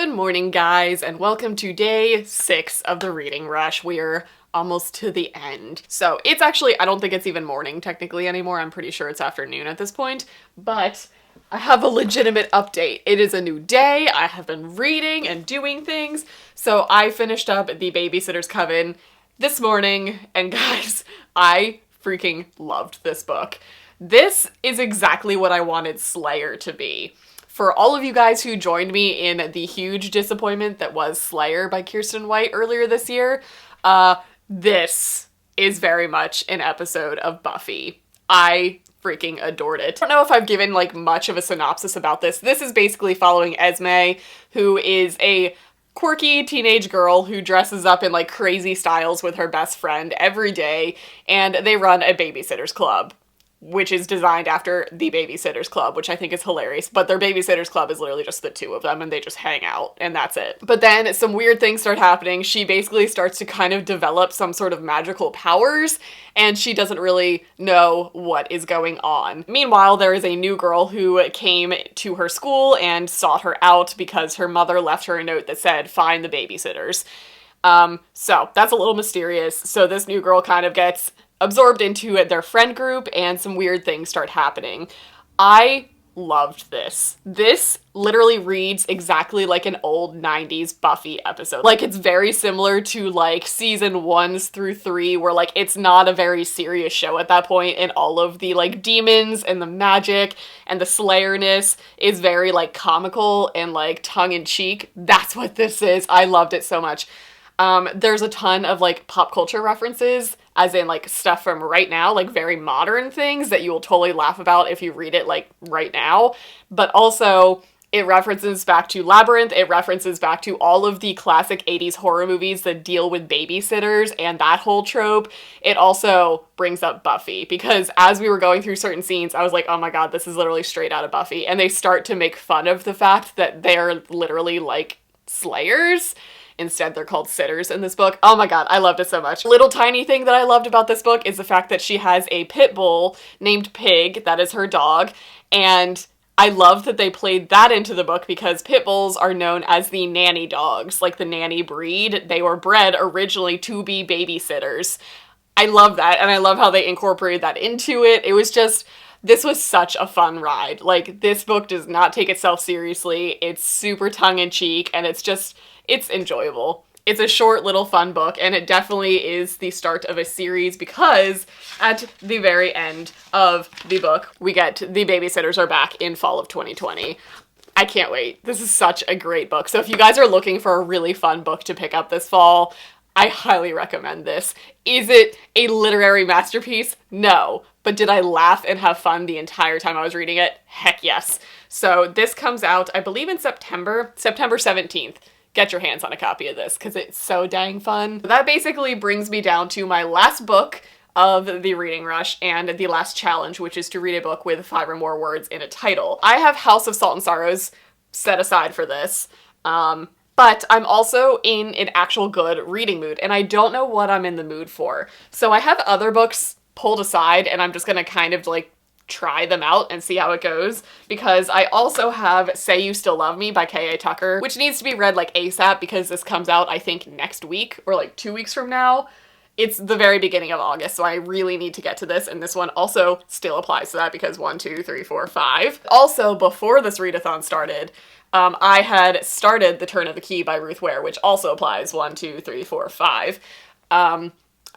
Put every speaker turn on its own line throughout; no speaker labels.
Good morning, guys, and welcome to day 6 of the reading rush. We're almost to the end. So it's actually, I don't think it's even morning technically anymore. I'm pretty sure it's afternoon at this point, but I have a legitimate update. It is a new day. I have been reading and doing things. So I finished up the Babysitter's Coven this morning, and guys, I freaking loved this book. This is exactly what I wanted Slayer to be. For all of you guys who joined me in the huge disappointment that was Slayer by Kiersten White earlier this year, this is very much an episode of Buffy. I freaking adored it. I don't know if I've given like much of a synopsis about this. This is basically following Esme, who is a quirky teenage girl who dresses up in like crazy styles with her best friend every day, and they run a babysitter's club, which is designed after the Babysitters Club, which I think is hilarious. But their Babysitters Club is literally just the two of them, and they just hang out, and that's it. But then some weird things start happening. She basically starts to kind of develop some sort of magical powers, and she doesn't really know what is going on. Meanwhile, there is a new girl who came to her school and sought her out because her mother left her a note that said, "Find the babysitters." So that's a little mysterious. So this new girl kind of gets absorbed into their friend group, and some weird things start happening. I loved this. This literally reads exactly like an old 90s Buffy episode. Like, it's very similar to like season 1s through 3, where like it's not a very serious show at that point, and all of the like demons and the magic and the slayerness is very like comical and like tongue-in-cheek. That's what this is. I loved it so much. There's a ton of like pop culture references, as in like stuff from right now, like very modern things that you will totally laugh about if you read it like right now. But also it references back to Labyrinth. It references back to all of the classic 80s horror movies that deal with babysitters and that whole trope. It also brings up Buffy, because as we were going through certain scenes, I was like, oh my god, this is literally straight out of Buffy. And they start to make fun of the fact that they're literally like slayers. Instead, they're called sitters in this book. Oh my god, I loved it so much. Little tiny thing that I loved about this book is the fact that she has a pit bull named Pig. That is her dog. And I love that they played that into the book, because pit bulls are known as the nanny dogs, like the nanny breed. They were bred originally to be babysitters. I love that, and I love how they incorporated that into it. It was just, this was such a fun ride. Like, this book does not take itself seriously. It's super tongue-in-cheek, and it's enjoyable. It's a short little fun book, and it definitely is the start of a series, because at the very end of the book, we get the babysitters are back in fall of 2020. I can't wait. This is such a great book. So if you guys are looking for a really fun book to pick up this fall, I highly recommend this. Is it a literary masterpiece? No. But did I laugh and have fun the entire time I was reading it? Heck yes. So this comes out, I believe, in September 17th. Get your hands on a copy of this, because it's so dang fun. That basically brings me down to my last book of the reading rush and the last challenge, which is to read a book with 5 or more words in a title. I have House of Salt and Sorrows set aside for this, but I'm also in an actual good reading mood, and I don't know what I'm in the mood for. So I have other books pulled aside, and I'm just gonna kind of like try them out and see how it goes, because I also have Say You Still Love Me by K.A. Tucker, which needs to be read like ASAP, because this comes out I think next week or like 2 weeks from now. It's the very beginning of August, so I really need to get to this, and this one also still applies to that, because 1, 2, 3, 4, 5. Also, before this readathon started, I had started The Turn of the Key by Ruth Ware, which also applies 1, 2, 3, 4, 5.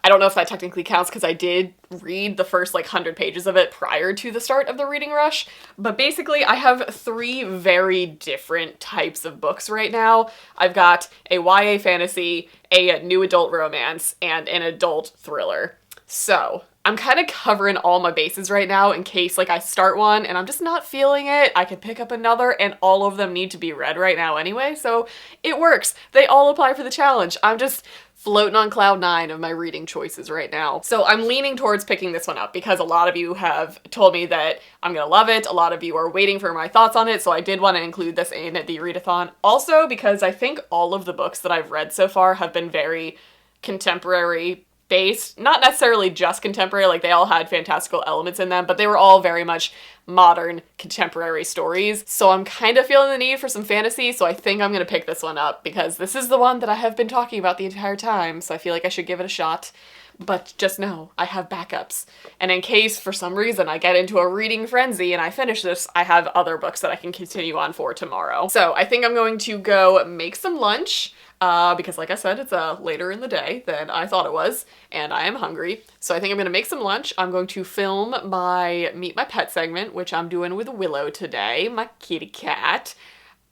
I don't know if that technically counts, because I did read the first like 100 pages of it prior to the start of the reading rush, but basically I have 3 very different types of books right now. I've got a YA fantasy, a new adult romance, and an adult thriller. So I'm kind of covering all my bases right now in case like I start one and I'm just not feeling it. I can pick up another, and all of them need to be read right now anyway, so it works. They all apply for the challenge. I'm just floating on cloud 9 of my reading choices right now. So I'm leaning towards picking this one up, because a lot of you have told me that I'm gonna love it. A lot of you are waiting for my thoughts on it, so I did want to include this in the readathon. Also, because I think all of the books that I've read so far have been very contemporary based, not necessarily just contemporary, like they all had fantastical elements in them, but they were all very much modern contemporary stories. So I'm kind of feeling the need for some fantasy, so I think I'm gonna pick this one up because this is the one that I have been talking about the entire time, so I feel like I should give it a shot. But just know, I have backups. And in case, for some reason, I get into a reading frenzy and I finish this, I have other books that I can continue on for tomorrow. So I think I'm going to go make some lunch, because like I said, it's later in the day than I thought it was, and I am hungry. So I think I'm gonna make some lunch. I'm going to film my Meet My Pet segment, which I'm doing with Willow today, my kitty cat,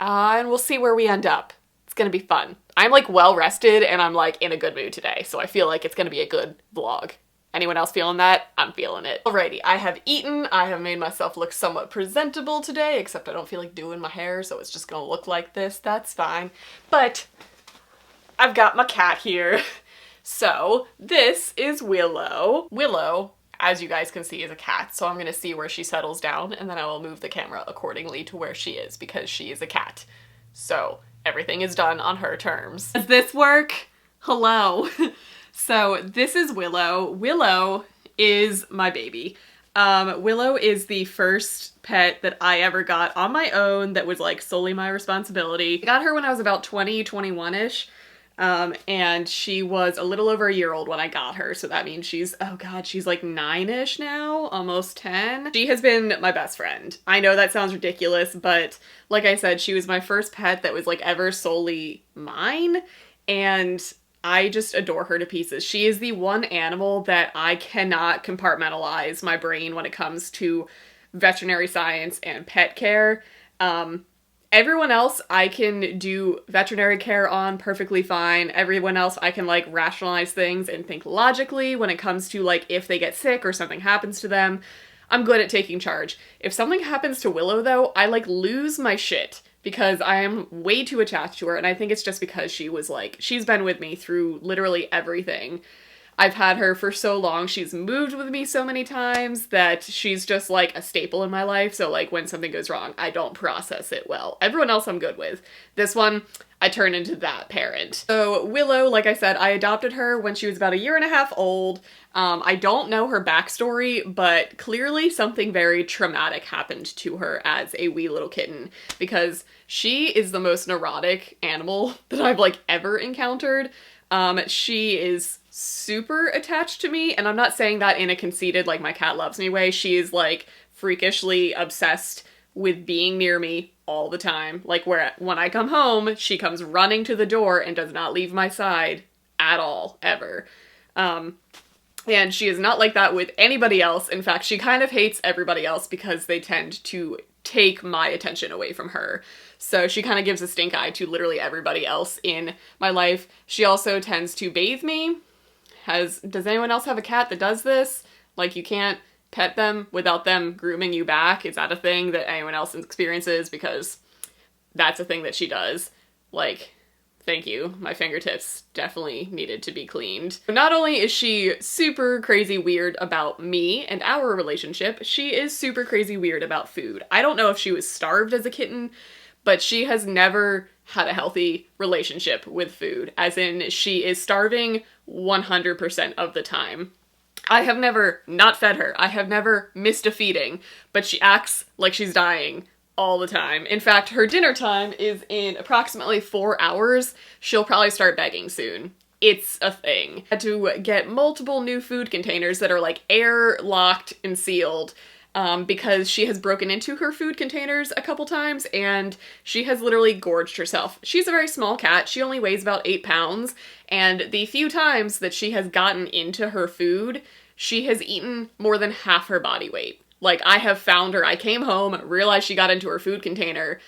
and we'll see where we end up. It's gonna be fun. I'm like well rested and I'm like in a good mood today, so I feel like it's gonna be a good vlog. Anyone else feeling that? I'm feeling it. Alrighty, I have eaten. I have made myself look somewhat presentable today, except I don't feel like doing my hair, so it's just gonna look like this. That's fine. But I've got my cat here. So this is Willow. Willow, as you guys can see, is a cat, so I'm gonna see where she settles down and then I will move the camera accordingly to where she is because she is a cat. So everything is done on her terms. Does this work? Hello. So this is Willow. Willow is my baby. Willow is the first pet that I ever got on my own that was like solely my responsibility. I got her when I was about 20, 21-ish. And she was a little over a year old when I got her, so that means she's, oh god, she's like 9-ish now, almost 10. She has been my best friend. I know that sounds ridiculous, but like I said, she was my first pet that was like ever solely mine, and I just adore her to pieces. She is the one animal that I cannot compartmentalize my brain when it comes to veterinary science and pet care. Everyone else I can do veterinary care on perfectly fine. Everyone else I can like rationalize things and think logically when it comes to like if they get sick or something happens to them. I'm good at taking charge. If something happens to Willow though, I like lose my shit because I am way too attached to her, and I think it's just because she was like, she's been with me through literally everything. I've had her for so long, she's moved with me so many times that she's just like a staple in my life, so like when something goes wrong, I don't process it well. Everyone else I'm good with. This one, I turn into that parent. So Willow, like I said, I adopted her when she was about 1.5 years old. I don't know her backstory, but clearly something very traumatic happened to her as a wee little kitten because she is the most neurotic animal that I've like ever encountered. She is super attached to me, and I'm not saying that in a conceited, like my cat loves me way. She is like freakishly obsessed with being near me all the time. Like when I come home, she comes running to the door and does not leave my side at all, ever. And she is not like that with anybody else. In fact, she kind of hates everybody else because they tend to take my attention away from her. So she kind of gives a stink eye to literally everybody else in my life. She also tends to bathe me. Does anyone else have a cat that does this? Like you can't pet them without them grooming you back? Is that a thing that anyone else experiences? Because that's a thing that she does. Like, thank you. My fingertips definitely needed to be cleaned. Not only is she super crazy weird about me and our relationship, she is super crazy weird about food. I don't know if she was starved as a kitten, but she has never had a healthy relationship with food. As in, she is starving 100% of the time. I have never not fed her. I have never missed a feeding, but she acts like she's dying all the time. In fact, her dinner time is in approximately 4 hours. She'll probably start begging soon. It's a thing. I had to get multiple new food containers that are like air locked and sealed because she has broken into her food containers a couple times and she has literally gorged herself. She's a very small cat. She only weighs about 8 pounds, and the few times that she has gotten into her food, she has eaten more than half her body weight. Like, I have found her. I came home, realized she got into her food container,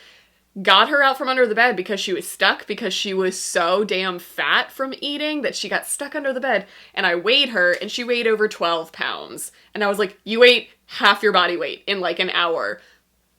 got her out from under the bed because she was stuck, because she was so damn fat from eating that she got stuck under the bed, and I weighed her, and she weighed over 12 pounds. And I was like, you ate half your body weight in like an hour.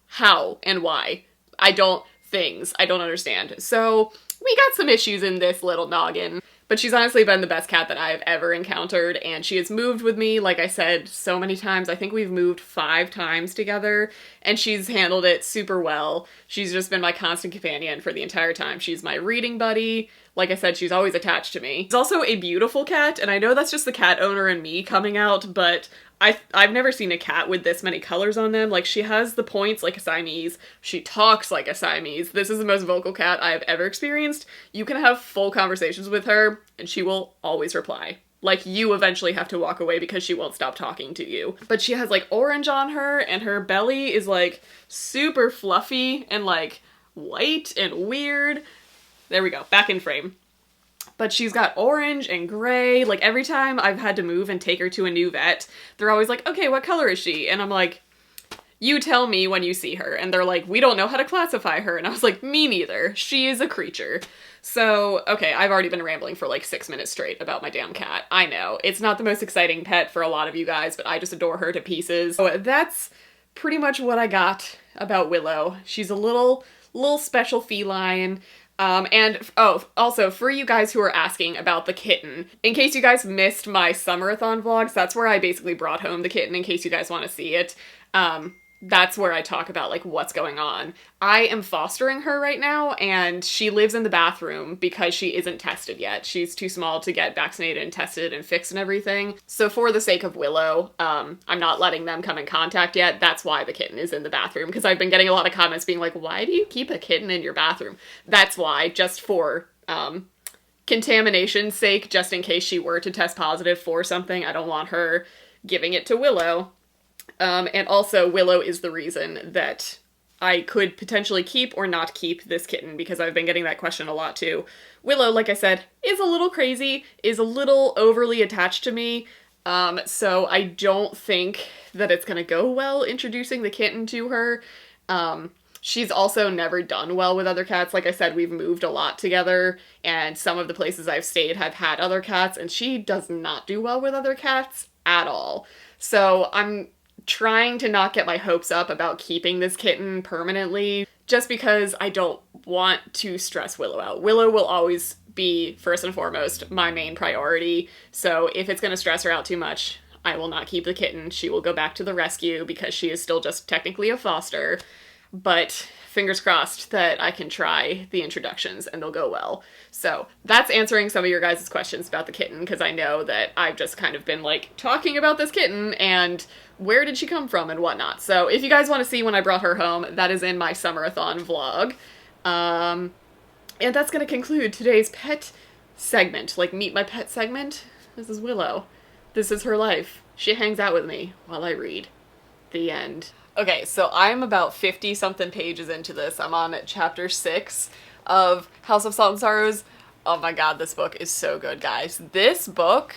How and why? I don't understand. So we got some issues in this little noggin, But she's honestly been the best cat that I've ever encountered, and she has moved with me, like I said, so many times. I think we've moved 5 times together, and she's handled it super well. She's just been my constant companion for the entire time. She's my reading buddy. Like I said, she's always attached to me. She's also a beautiful cat, and I know that's just the cat owner and me coming out, but I've never seen a cat with this many colors on them. Like, she has the points like a Siamese. She talks like a Siamese. This is the most vocal cat I've ever experienced. You can have full conversations with her, and she will always reply. Like, you eventually have to walk away because she won't stop talking to you. But she has, like, orange on her, and her belly is, like, super fluffy and, like, white and weird. There we go, back in frame. But she's got orange and gray. Like, every time I've had to move and take her to a new vet, they're always like, okay, what color is she? And I'm like, you tell me when you see her. And they're like, we don't know how to classify her. And I was like, me neither. She is a creature. So, okay, I've already been rambling for like 6 minutes straight about my damn cat. I know, it's not the most exciting pet for a lot of you guys, but I just adore her to pieces. So that's pretty much what I got about Willow. She's a little special feline. And, oh, also, for you guys who are asking about the kitten, in case you guys missed my summarathon vlogs, that's where I basically brought home the kitten in case you guys want to see it. That's where I talk about, like, what's going on. I am fostering her right now, and she lives in the bathroom because she isn't tested yet. She's too small to get vaccinated and tested and fixed and everything. So for the sake of Willow, I'm not letting them come in contact yet. That's why the kitten is in the bathroom, because I've been getting a lot of comments being like, why do you keep a kitten in your bathroom? That's why, just for, contamination's sake, just in case she were to test positive for something. I don't want her giving it to Willow. And also, Willow is the reason that I could potentially keep or not keep this kitten, because I've been getting that question a lot too. Willow, like I said, is a little crazy, is a little overly attached to me, so I don't think that it's gonna go well introducing the kitten to her. She's also never done well with other cats. Like I said, we've moved a lot together, and some of the places I've stayed have had other cats, and she does not do well with other cats at all. So I'm trying to not get my hopes up about keeping this kitten permanently, just because I don't want to stress Willow out. Willow will always be, first and foremost, my main priority, so if it's going to stress her out too much, I will not keep the kitten. She will go back to the rescue because she is still just technically a foster, but fingers crossed that I can try the introductions and they'll go well. So that's answering some of your guys' questions about the kitten, because I know that I've just kind of been like talking about this kitten and where did she come from and whatnot. So if you guys want to see when I brought her home, that is in my summarathon vlog. And that's going to conclude today's pet segment, like meet my pet segment. This is Willow. This is her life. She hangs out with me while I read. The end. Okay, so I'm about 50-something pages into this. I'm on chapter 6 of House of Salt and Sorrows. Oh my god, this book is so good, guys. This book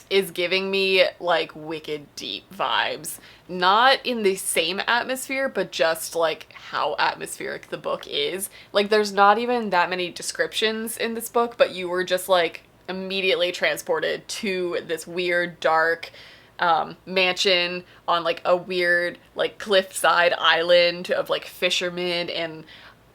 is giving me, like, wicked deep vibes. Not in the same atmosphere, but just, like, how atmospheric the book is. Like, there's not even that many descriptions in this book, but you were just, like, immediately transported to this weird, dark, mansion on like a weird like cliffside island of like fishermen, and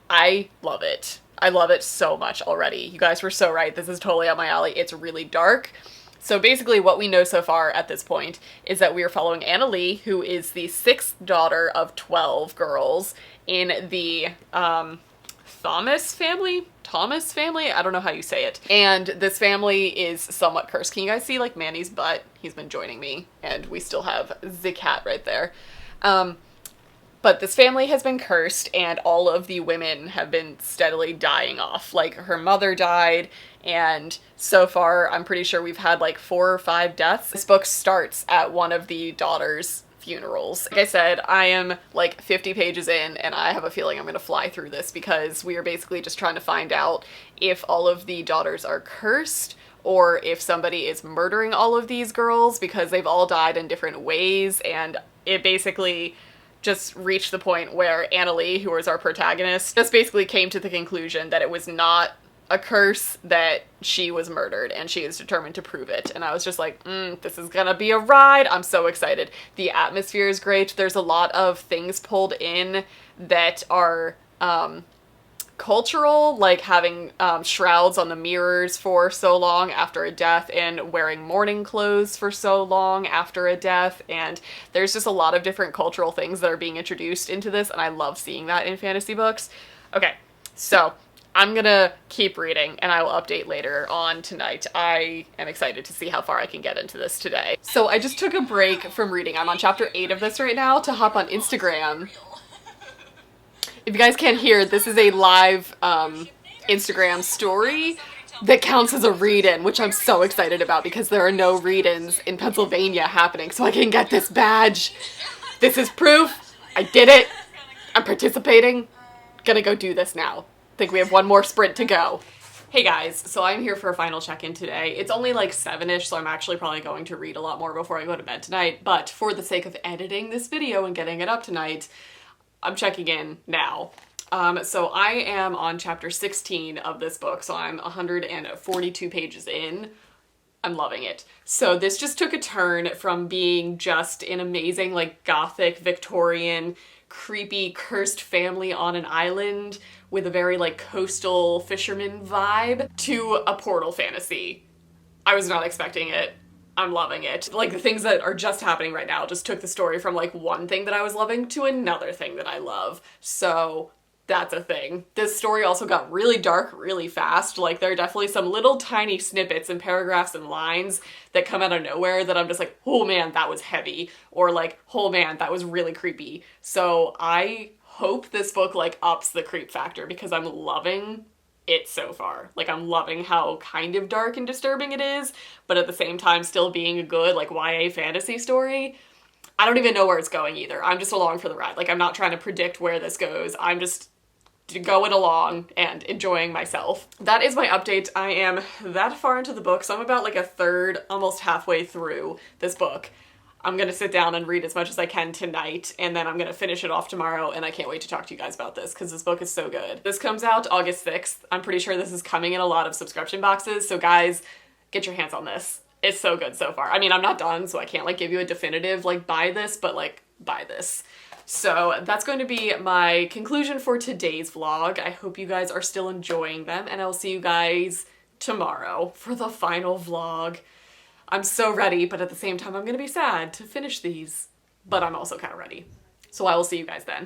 I love it. I love it so much already. You guys were so right. This is totally up my alley. It's really dark. So basically what we know so far at this point is that we are following Anna Lee, who is the 6th daughter of 12 girls in the Thomas family? I don't know how you say it. And this family is somewhat cursed. Can you guys see like Manny's butt? He's been joining me, and we still have the cat right there. But this family has been cursed, and all of the women have been steadily dying off. Like, her mother died, and so far I'm pretty sure we've had like 4 or 5 deaths. This book starts at one of the daughters' funerals. Like I said, I am like 50 pages in, and I have a feeling I'm gonna fly through this because we are basically just trying to find out if all of the daughters are cursed or if somebody is murdering all of these girls, because they've all died in different ways, and it basically just reached the point where Anna Lee, who was our protagonist, just basically came to the conclusion that it was not a curse, that she was murdered, and she is determined to prove it. And I was just like, this is gonna be a ride. I'm so excited. The atmosphere is great. There's a lot of things pulled in that are cultural, like having shrouds on the mirrors for so long after a death and wearing mourning clothes for so long after a death, and there's just a lot of different cultural things that are being introduced into this, and I love seeing that in fantasy books. Okay, so I'm gonna keep reading and I will update later on tonight. I am excited to see how far I can get into this today. So I just took a break from reading. I'm on chapter 8 of this right now to hop on Instagram. If you guys can't hear, this is a live Instagram story that counts as a read-in, which I'm so excited about because there are no read-ins in Pennsylvania happening, so I can get this badge. This is proof. I did it. I'm participating. Gonna go do this now. Think we have one more sprint to go. Hey guys, so I'm here for a final check-in today. It's only like 7-ish, so I'm actually probably going to read a lot more before I go to bed tonight, but for the sake of editing this video and getting it up tonight, I'm checking in now. So I am on chapter 16 of this book, so I'm 142 pages in. I'm loving it. So this just took a turn from being just an amazing, like, gothic, Victorian, creepy, cursed family on an island with a very, like, coastal fisherman vibe to a portal fantasy. I was not expecting it. I'm loving it. Like, the things that are just happening right now just took the story from, like, one thing that I was loving to another thing that I love. So that's a thing. This story also got really dark really fast. Like, there are definitely some little tiny snippets and paragraphs and lines that come out of nowhere that I'm just like, oh man, that was heavy. Or like, oh man, that was really creepy. So I hope this book, like, ups the creep factor because I'm loving it so far. Like, I'm loving how kind of dark and disturbing it is, but at the same time still being a good, like, YA fantasy story. I don't even know where it's going either. I'm just along for the ride. Like, I'm not trying to predict where this goes. I'm just going along and enjoying myself. That is my update. I am that far into the book, so I'm about like a third, almost halfway through this book. I'm gonna sit down and read as much as I can tonight, and then I'm gonna finish it off tomorrow, and I can't wait to talk to you guys about this because this book is so good. This comes out August 6th. I'm pretty sure this is coming in a lot of subscription boxes, so guys, get your hands on this. It's so good so far. I mean, I'm not done, so I can't like give you a definitive like buy this, but like buy this. So that's going to be my conclusion for today's vlog. I hope you guys are still enjoying them, and I'll see you guys tomorrow for the final vlog. I'm so ready, but at the same time, I'm gonna be sad to finish these, but I'm also kind of ready. So I will see you guys then.